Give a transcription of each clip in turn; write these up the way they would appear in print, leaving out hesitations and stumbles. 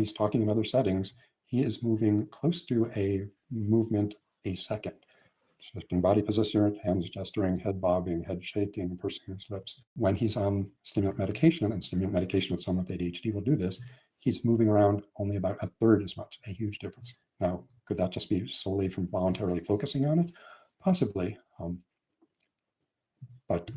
when he's talking in other settings, he is moving close to a movement a second. Shifting body position, hands gesturing, head bobbing, head shaking, pursing his lips. When he's on stimulant medication, and stimulant medication with someone with ADHD will do this, he's moving around only about a third as much, a huge difference. Now, could that just be solely from voluntarily focusing on it? Possibly. But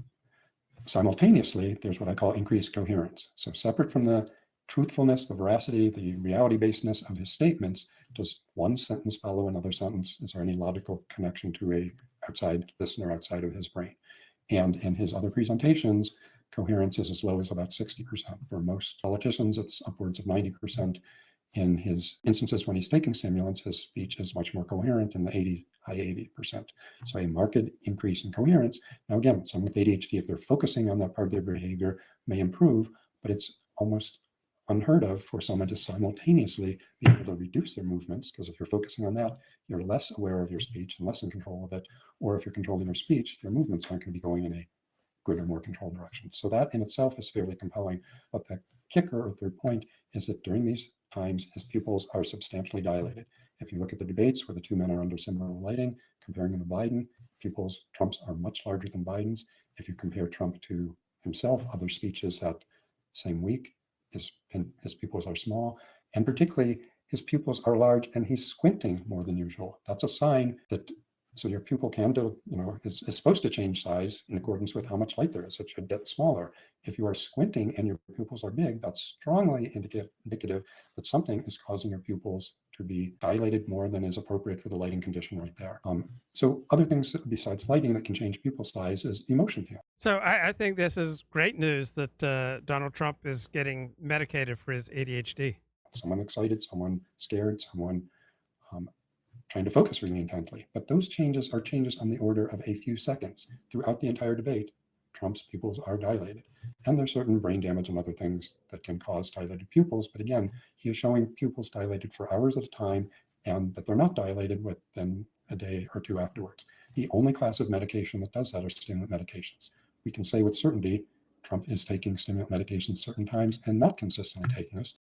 simultaneously, there's what I call increased coherence. So separate from the truthfulness, the veracity, the reality-basedness of his statements, does one sentence follow another sentence? Is there any logical connection to a outside listener outside of his brain? And in his other presentations, coherence is as low as about 60%. For most politicians, it's upwards of 90%. In his instances when he's taking stimulants, his speech is much more coherent in the high 80%. So a marked increase in coherence. Now again, someone with ADHD, if they're focusing on that part of their behavior, may improve, but it's almost unheard of for someone to simultaneously be able to reduce their movements, because if you're focusing on that, you're less aware of your speech and less in control of it. Or if you're controlling your speech, your movements aren't going to be going in a good or more controlled direction. So that in itself is fairly compelling. But the kicker or third point is that during these times, his pupils are substantially dilated. If you look at the debates where the two men are under similar lighting, comparing him to Biden, Trump's are much larger than Biden's. If you compare Trump to himself, other speeches that same week, his pupils are small, and particularly his pupils are large and he's squinting more than usual. That's a sign that, so your pupil can do, is supposed to change size in accordance with how much light there is. It should get smaller. If you are squinting and your pupils are big, that's strongly indicative that something is causing your pupils to be dilated more than is appropriate for the lighting condition right there. So other things besides lighting that can change pupil size is emotion. So I think this is great news that Donald Trump is getting medicated for his ADHD. Someone excited, someone scared, someone trying to focus really intently. But those changes are changes on the order of a few seconds. Throughout the entire debate, Trump's pupils are dilated. And there's certain brain damage and other things that can cause dilated pupils. But again, he is showing pupils dilated for hours at a time, and that they're not dilated within a day or two afterwards. The only class of medication that does that are stimulant medications. We can say with certainty Trump is taking stimulant medications certain times and not consistently taking this.